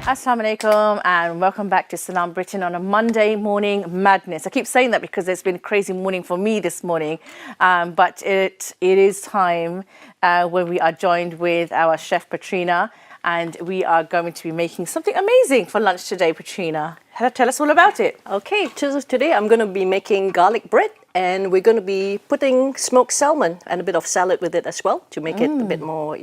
Assalamu alaikum and welcome back to Salam Britain on a Monday morning madness. I keep saying that because it's been a crazy morning for me this morning, but it is time when we are joined with our chef Petrina, and we are going to be making something amazing for lunch today. Petrina, tell us all about it. Okay, today I'm going to be making garlic bread, and we're going to be putting smoked salmon and a bit of salad with it as well to make it a bit more,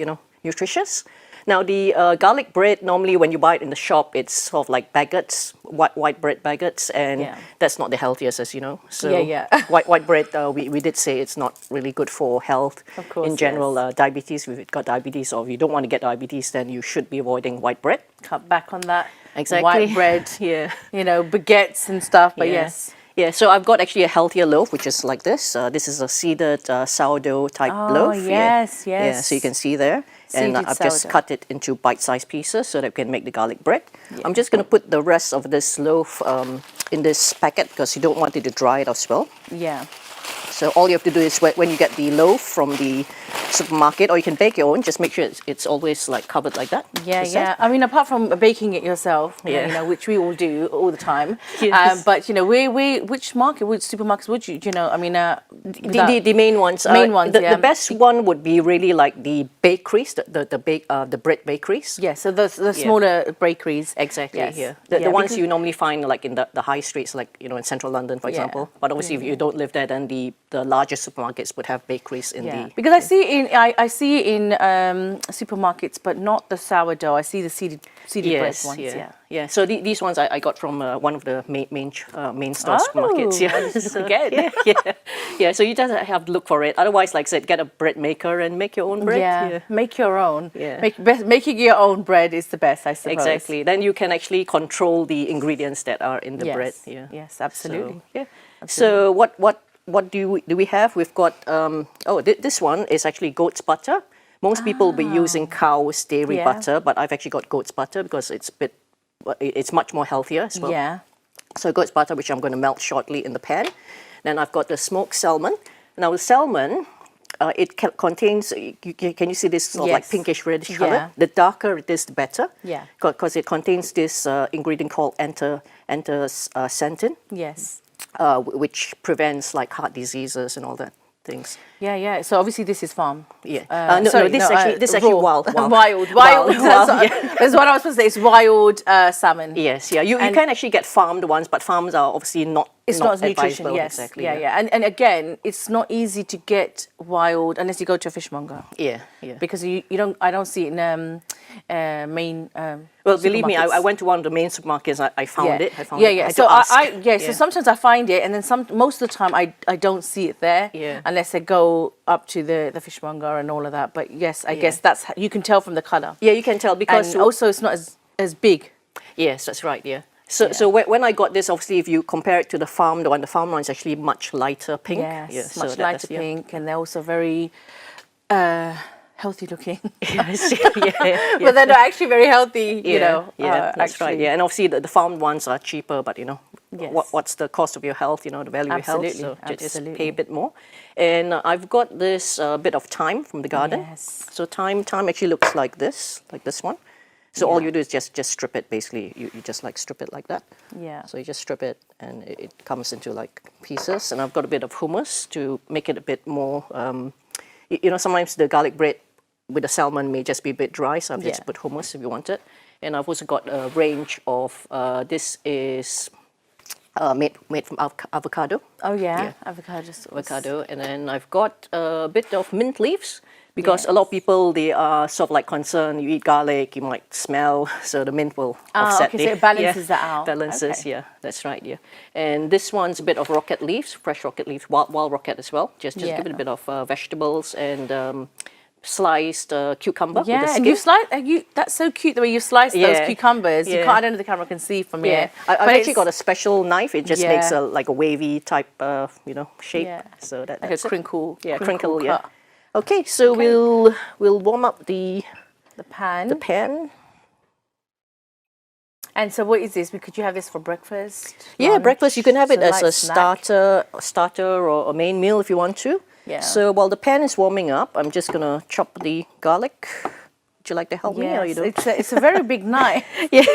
nutritious. Now, the garlic bread, normally when you buy it in the shop, it's sort of like baguettes, white bread baguettes, and that's not the healthiest, as you know. So white bread, we did say it's not really good for health. Of course, in general, diabetes, if you've got diabetes or if you don't want to get diabetes, then you should be avoiding white bread. Cut back on that. Exactly. White bread, baguettes and stuff, but yes. Yeah, so I've got actually a healthier loaf, which is like this. This is a seeded sourdough type loaf. Yes. Yeah, so you can see there. And I've just cut it into bite-sized pieces so that we can make the garlic bread. Yeah. I'm just going to put the rest of this loaf in this packet because you don't want it to dry it as well. Yeah. So all you have to do is when you get the loaf from the supermarket, or you can bake your own, just make sure it's always like covered like that. Yeah. I mean, apart from baking it yourself, which we all do all the time. Yes. But which supermarkets would you? I mean, the main ones. The best one would be really like the bakeries, the bread bakeries. Yeah. So the smaller bakeries. Exactly. Yes. Yeah. The ones you normally find like in the high streets, like in central London, for example. But obviously, if you don't live there, then the larger supermarkets would have bakeries in the. Because I see in supermarkets, but not the sourdough. I see the seeded bread ones. Yeah. So these ones I got from one of the main store supermarkets. Yeah. So you just have to look for it. Otherwise, like I said, get a bread maker and make your own bread. Yeah. Make your own. Yeah. Making your own bread is the best, I suppose. Exactly. Then you can actually control the ingredients that are in the bread. Yeah. Yes, absolutely. So what do we have? We've got this one is actually goat's butter. Most people will be using cow's dairy butter, but I've actually got goat's butter because it's much more healthier as well. Yeah. So goat's butter, which I'm going to melt shortly in the pan. Then I've got the smoked salmon. Now the salmon, it contains. Can you see this sort of like pinkish reddish color? The darker it is, the better. Yeah. Because it contains this ingredient called anthocyanin. Yes. Which prevents like heart diseases and all that things. Yeah. So obviously this is farm. Yeah. This actually wild. Wild. That's what I was supposed to say. It's wild salmon. Yes. Yeah. You can actually get farmed ones, but farms are obviously not. It's not as nutritious. Yes. Exactly. Yeah. And again, it's not easy to get wild unless you go to a fishmonger. Yeah. Because you don't. I don't see it in main. Well, believe me, I went to one of the main supermarkets. I found it. So sometimes I find it, and then most of the time I don't see it there. Yeah. Unless I go up to the fishmonger and all of that. But yes, I guess that's you can tell from the color. Yeah, you can tell because also it's not as big. Yes, that's right. Yeah. So when I got this, obviously, if you compare it to the farmed one is actually much lighter pink. Yes, much lighter pink, and they're also very healthy looking. Yes, but they're not actually very healthy. That's right. Yeah, and obviously the farmed ones are cheaper, but what's the cost of your health? The value of your health. So just pay a bit more. And I've got this bit of thyme from the garden. Yes. So thyme actually looks like this one. So all you do is just strip it, basically. You just like strip it like that. Yeah. So you just strip it and it comes into like pieces. And I've got a bit of hummus to make it a bit more, sometimes the garlic bread with the salmon may just be a bit dry. So I've just put hummus if you want it. And I've also got a range of, this is made from avocado. Oh yeah. Avocado sauce. Avocado. And then I've got a bit of mint leaves. Because a lot of people, they are sort of like concerned, you eat garlic, you might smell, so the mint will offset so it balances that out. Balances, that's right, And this one's a bit of rocket leaves, fresh rocket leaves, wild rocket as well. Just give it a bit of vegetables and sliced cucumber with the skin. And you slice, that's so cute the way you slice those cucumbers. You can't, I don't know if the camera can see from here. I've actually got a special knife. It just makes like a wavy type, shape. Yeah. So that's like a crinkle. Crinkle, cut. Okay, so we'll warm up the pan. And so what is this? Could you have this for breakfast? Yeah, lunch? breakfast. You can have it as a snack? starter or a main meal if you want to. Yeah. So while the pan is warming up, I'm just gonna chop the garlic Would you like to help me? Or you Yes, don't? it's a very big knife. Yeah.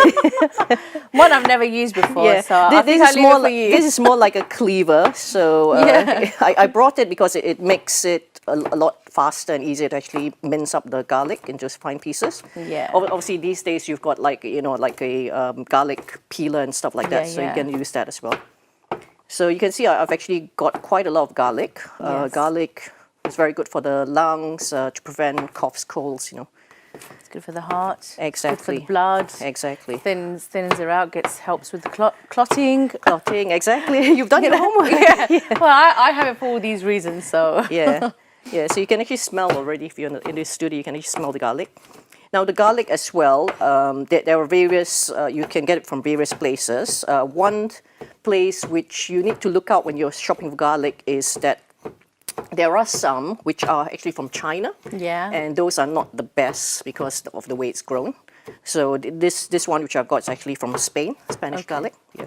One I've never used before, Yeah. so I think I'll leave it for you. This is more like a cleaver. So Yeah. I brought it because it makes it a lot faster and easier to actually mince up the garlic into fine pieces. Yeah. Obviously, these days you've got like like a garlic peeler and stuff like that, Yeah, so yeah. you can use that as well. So you can see I've actually got quite a lot of garlic. Yes. Garlic is very good for the lungs to prevent coughs, colds. It's good for the heart. Exactly. It's good for the blood. Exactly. Thins it out. Helps with the clotting. Clotting. Exactly. You've done your homework. Yeah. Well, I have it for all these reasons. So Yeah. Yeah. So you can actually smell already if you're in the studio. You can actually smell the garlic. Now the garlic as well. There are various. You can get it from various places. One place which you need to look out when you're shopping for garlic is that there are some which are actually from China. Yeah. And those are not the best because of the way it's grown. So this one which I've got is actually from Spain, Spanish garlic. Yeah.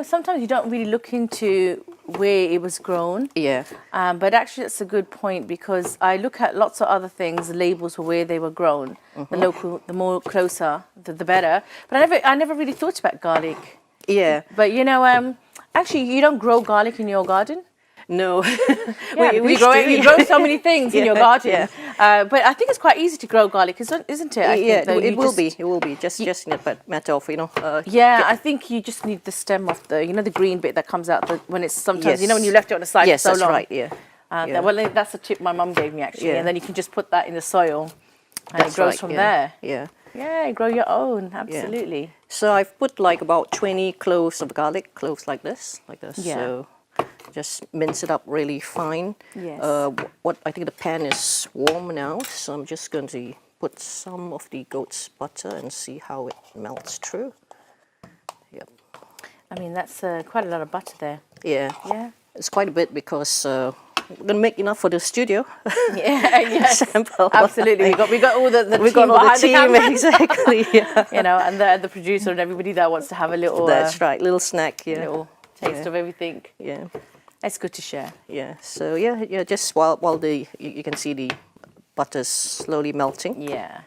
Sometimes you don't really look into where it was grown. Yeah. But actually, that's a good point because I look at lots of other things, labels for where they were grown. The more closer, the better. But I never really thought about garlic. Yeah. But actually, you don't grow garlic in your garden. No. Yeah, you grow so many things in your garden. Yeah. But I think it's quite easy to grow garlic, isn't it? I think, though, it will be. It will be. Just a matter of I think you just need the stem of the green bit that comes out when it's sometimes Yes. when you left it on the side Yes, for so that's long. right. Yeah. Yeah. Well, that's a tip my mum gave me actually, Yeah. and then you can just put that in the soil, and That's it grows right, from yeah. there. Yeah. Yeah, grow your own. Absolutely. So I've put like about 20 cloves of garlic, cloves like this. Yeah. So just mince it up really fine. Yes. What I think the pan is warm now, so I'm just going to put some of the goat's butter and see how it melts through. Yep. I mean, that's quite a lot of butter there. Yeah. Yeah. It's quite a bit because we're going to make enough for the studio. Yeah. Yes. Sample. Absolutely. We got all the We team got all the behind the team, camera. exactly. Yeah. And the producer and everybody that wants to have a little. That's right, little snack. Yeah. Little taste Yeah. of everything. Yeah. It's good to share. Yeah. So yeah. Just while you can see the butter's slowly melting. Yeah.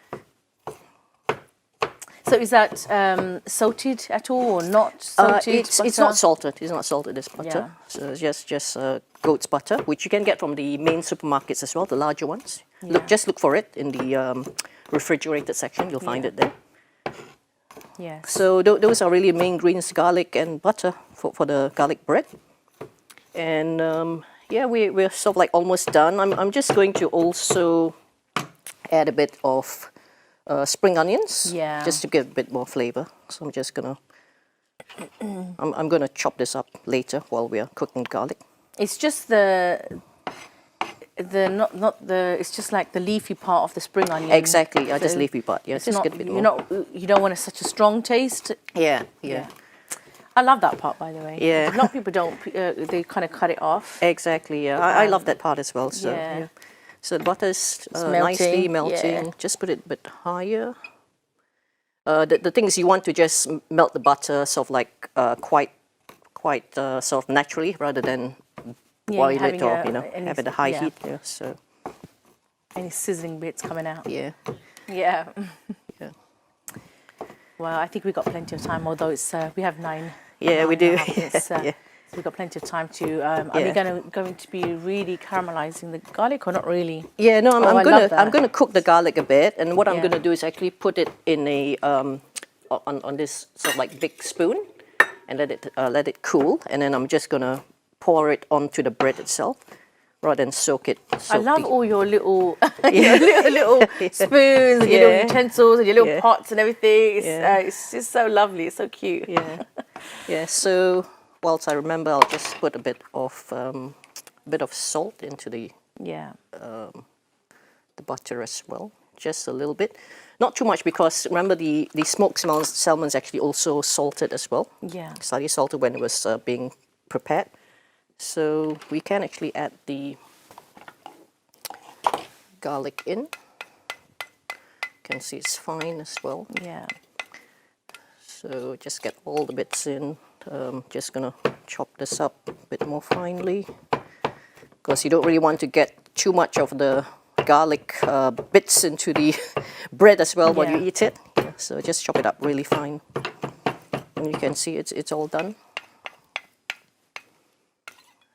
So is that salted at all or not salted? It's butter? not salted. It's not salted. This butter. Yeah. So it's just goat's butter, which you can get from the main supermarkets as well, the larger ones. Yeah. Just look for it in the refrigerated section. You'll find it there. Yes. So those are really main ingredients: garlic and butter for the garlic bread. And we're sort of like almost done. I'm just going to also add a bit of spring onions, Yeah. just to give a bit more flavor. So I'm just gonna, I'm gonna chop this up later while we are cooking garlic. It's just it's just like the leafy part of the spring onion. Exactly, just So leafy part. Yeah, It's just not, get a bit you more. don't want such a strong taste. Yeah. I love that part, by the way. Yeah. A lot of people don't. They kind of cut it off. Exactly. Yeah, I love that part as well. So yeah. So the butter's melting, nicely melting. yeah. Just put it a bit higher. The thing is, you want to just melt the butter sort of like quite sort of naturally, rather than boil it having or have it at a high yeah. heat. Yeah. So Any sizzling bits coming out. yeah. Yeah. Yeah. Well, I think we got plenty of time. Although it's we have 9. Yeah, we 9 do. and a half minutes, Yeah. So we've got plenty of time to. Are we going to be really caramelizing the garlic or not really? Yeah, no, I love that. I'm gonna cook the garlic a bit, and what I'm Yeah. gonna do is actually put it in a on this sort of like big spoon, and let it cool, and then I'm just gonna pour it onto the bread itself, rather than soak it. I love all your little, Yeah. your little spoons and your little Yeah. utensils and your little Yeah. pots and everything. Yeah. It's just so lovely. It's so cute. Yeah, yeah. So whilst I remember, I'll just put a bit of salt into the Yeah. butter as well, just a little bit. Not too much, because remember the smoked salmon is actually also salted as well. Yeah. Slightly salted when it was being prepared. So we can actually add the garlic in. You can see it's fine as well. Yeah. So just get all the bits in. Just gonna chop this up a bit more finely, because you don't really want to get too much of the garlic bits into the bread as well while you Yeah. eat it. Yeah, so just chop it up really fine. And you can see it's all done.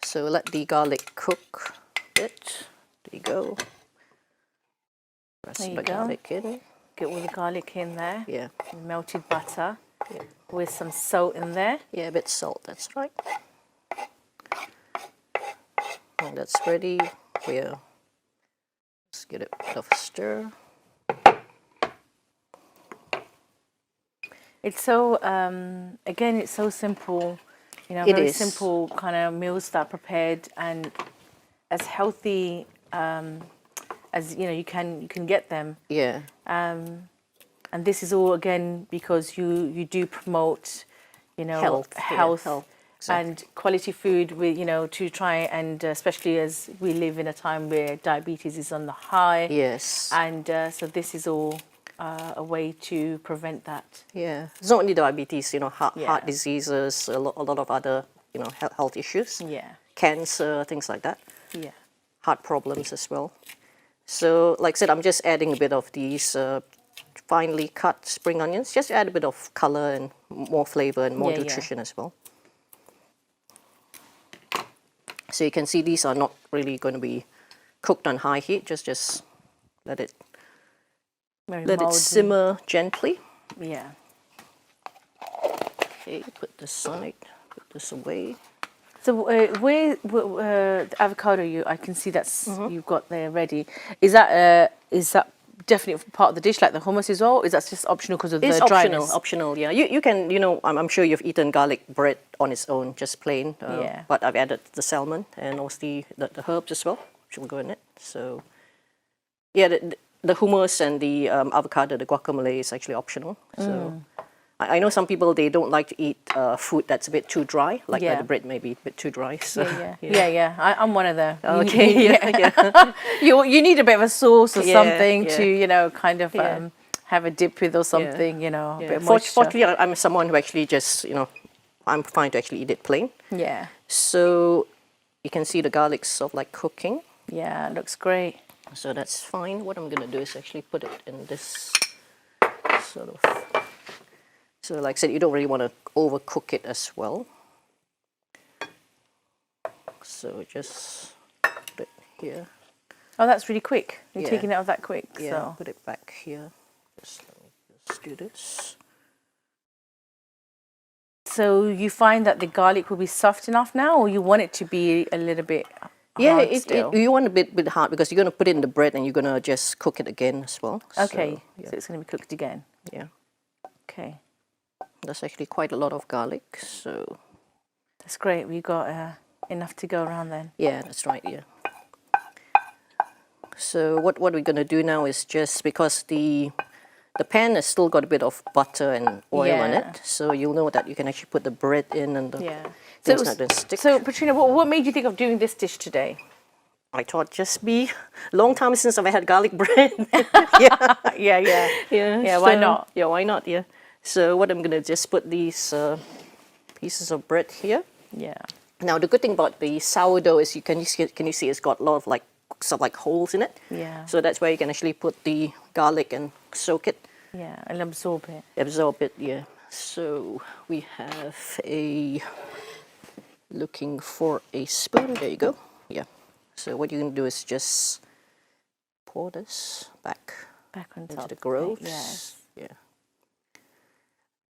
So let the garlic cook a bit. There you go. Press There you the go. garlic in. Get all the garlic in there. Yeah. Melted butter with some salt in there. Yeah, a bit salt, that's right. And that's ready. Yeah. Let's get it a bit of a stir. It's so, again, it's so simple. You know, It very is. simple kind of meals that are prepared and as healthy as you can get them. Yeah. And this is all again because you do promote, Health, yeah, health, health, exactly. and quality food. With to try and especially as we live in a time where diabetes is on the high. Yes. And so this is all a way to prevent that. Yeah. It's not only diabetes, heart Yeah. diseases, a lot of other, health issues. Yeah. Cancer, things like that. Yeah. Heart problems as well. So, like I said, I'm just adding a bit of these finely cut spring onions. Just add a bit of color and more flavor and more Yeah, yeah. nutrition as well. So you can see these are not really going to be cooked on high heat. Just let it Very let it moldy. simmer gently. Yeah. Okay, put this aside. Put this away. So where the avocado I can see that's Mm-hmm. you've got there ready. Is that definitely part of the dish like the hummus as well? Or is that just optional because of It's the dryness? optional. Yeah, you can. I'm sure you've eaten garlic bread on its own, just plain. Yeah. But I've added the salmon and also the herbs as well, which will go in it. So, yeah, the hummus and the avocado, the guacamole is actually optional. So, I know some people they don't like to eat food that's a bit too dry, like Yeah. the bread may be a bit too dry. So, Yeah. I'm one of them. Okay. Yeah. You need a bit of a sauce or Yeah, something yeah. to kind of Yeah. have a dip with or something. A Yeah. bit of moisture. Fortunately, I'm someone who actually just I'm fine to actually eat it plain. Yeah. So you can see the garlic sort of like cooking. Yeah, it looks great. So that's fine. What I'm going to do is actually put it in this sort of... So like I said, you don't really want to overcook it as well. So just put it here. Oh, that's really quick. You're Yeah. taking it out that quick. Yeah, So. put it back here. Let me just do this. So you find that the garlic will be soft enough now, or you want it to be a little bit Yeah, hard still? you want a bit hard because you're going to put it in the bread and you're going to just cook it again as well. Okay, So, yeah. so it's going to be cooked again. Yeah. Okay, That's actually quite a lot of garlic, so... that's great. We got enough to go around then. Yeah, that's right, yeah. So what we're going to do now is just, because the pan has still got a bit of butter and oil on Yeah. it, so you'll know that you can actually put the bread in and the Yeah. things not going to stick. So Petrina, what made you think of doing this dish today? I thought just be long time since I've had garlic bread. Yeah. Yeah, why not? Yeah, why not, yeah. So what I'm going to just put these pieces of bread here. Yeah. Now the good thing about the sourdough is can you see it's got a lot of sort of like holes in it. Yeah. So that's where you can actually put the garlic and soak it, Yeah, and absorb it. absorb it. Yeah. So we have looking for a spoon. There you go. Yeah. So what you can do is just pour this back Back on into top. the groves. Yes. Yeah.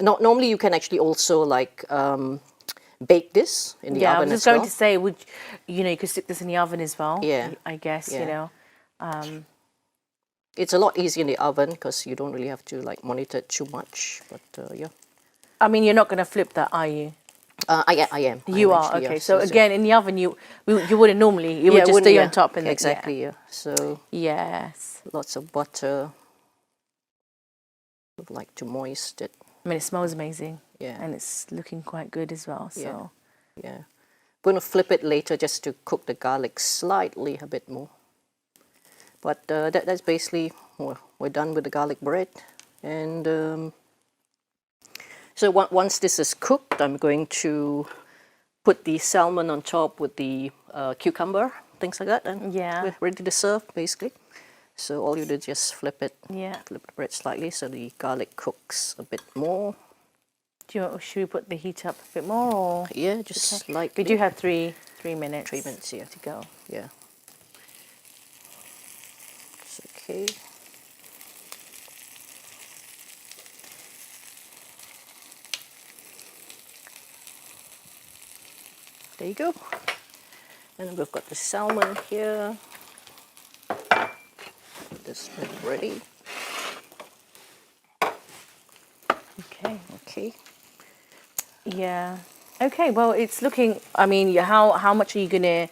Normally you can actually also bake this in the Yeah, I oven was just as going well. to say, you could stick this in the oven as well. Yeah. I guess, Yeah. It's a lot easier in the oven because you don't really have to monitor it too much. But yeah. I mean, you're not going to flip that, are you? I am. You I'm are, actually, okay. yeah. So again, in the oven, you wouldn't normally. You would Yeah, just wouldn't- stay yeah, on top. And exactly, yeah. So Yes. lots of butter. Would like to moist it. I mean, it smells amazing. Yeah. And it's looking quite good as well. So. Yeah. I'm going to flip it later just to cook the garlic slightly a bit more. But that's basically, we're done with the garlic bread. And so once this is cooked, I'm going to put the salmon on top with the cucumber, things like that. And Yeah. we're ready to serve, basically. So all you do is just flip it, Yeah. flip the bread slightly so the garlic cooks a bit more. Should we put the heat up a bit more? Or? Yeah, just slightly. We do have 3 minutes. 3 minutes, yeah. To go. Yeah. It's okay. There you go. And then we've got the salmon here. Get this bit ready. Okay. Okay. Yeah. Okay. Well, it's looking. I mean, how much are you gonna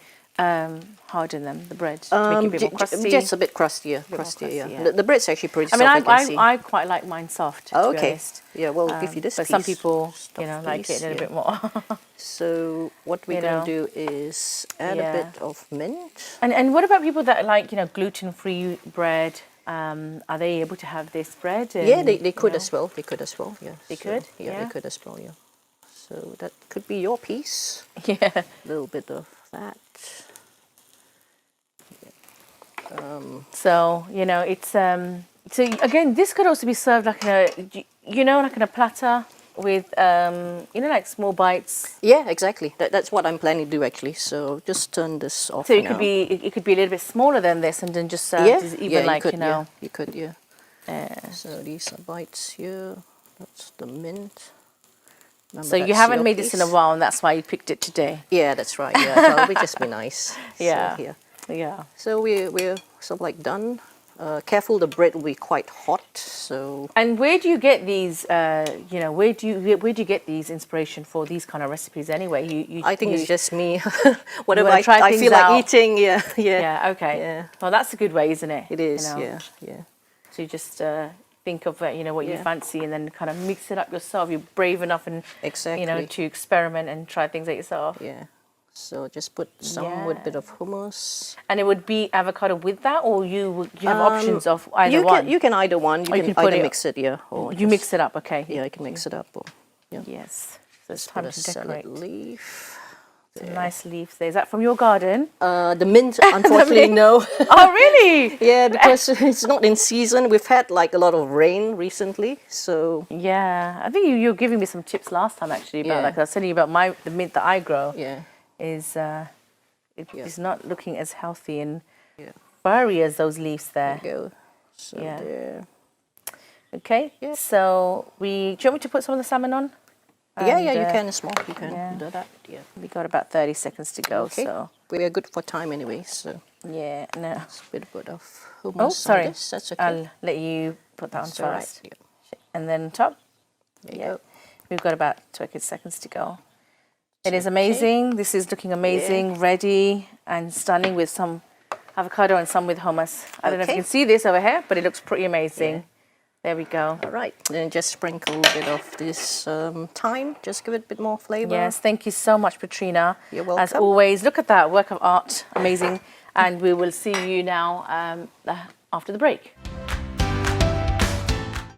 harden them, the bread, to make it a bit more crusty? Just a bit crustier. crusty, Yeah. yeah. The bread's actually pretty I soft. mean, you can see. I quite like mine soft. Oh, to be okay. honest. Yeah, we'll give you this But piece. some people, Stuffed like piece, it a little yeah. bit more. So what we're going to do is add a bit of mint. And what about people that like, gluten-free bread? Are they able to have this bread? And, Yeah, they could as well. They could as well. Yeah. They So, could? Yeah, Yeah. they could as well. Yeah. So that could be your piece. Yeah. A little bit of that. So it's so again, this could also be served like like in a platter with like small bites. Yeah, exactly. That's what I'm planning to do actually. So just turn this off. So it now. could be a little bit smaller than this, and then just served even you could, Yeah. you could, yeah. So these are bites here. That's the mint. Remember, So you that's haven't your made this in a piece. while, and that's why you picked it today. Yeah, that's right. Yeah, so it would just be nice. Yeah. So, yeah. Yeah. So we're sort of like done. Careful, the bread will be quite hot. So And where do you get these? Where do you get these inspiration for these kind of recipes? Anyway, I think it's just me. Whatever wanna try I things feel out. like eating. Yeah, yeah. Yeah. Okay. Yeah. Well, that's a good way, isn't it? It is. You know? Yeah, yeah. So you just think of what you Yeah. fancy, and then kind of mix it up yourself. You're brave enough, and Exactly. to experiment and try things out yourself. Yeah. So just put some with a bit of hummus. And it would be avocado with that, or you have options of either You one. can you can either one. You you can can put either it- mix it, yeah, or You mix it up, okay? Yeah, you can mix it up. Or, yeah. Yes. So it's Put time a to salad decorate. leaf. Some nice leaves there. Is that from your garden? The mint, unfortunately, no. Oh, really? Yeah, because it's not in season. We've had like a lot of rain recently, so Yeah, I think you were giving me some tips last time actually about Yeah. like I was telling you about the mint that I grow yeah, is it's not looking as healthy and yeah. furry as those leaves there. There you go. So Yeah. there. Okay. Yeah. So do you want me to put some of the salmon on? Yeah, And, yeah, you can as well. You can yeah. do that. Yeah. We got about 30 seconds to go. Okay. So We are good for time anyway, so yeah, no. it's a bit of hummus. Oh, on sorry. this. That's okay. I'll let you put that on That's all right. first. Yeah. And then top. There you Yeah. go. We've got about 20 seconds to go. It is amazing. This is looking amazing, ready and stunning with some avocado and some with hummus. I don't know if you Okay. can see this over here, but it looks pretty amazing. Yeah. There we go. All right. Then just sprinkle a bit of this thyme. Just give it a bit more flavor. Yes, thank you so much, Petrina. You're As welcome. always, look at that work of art. Amazing. And we will see you now after the break.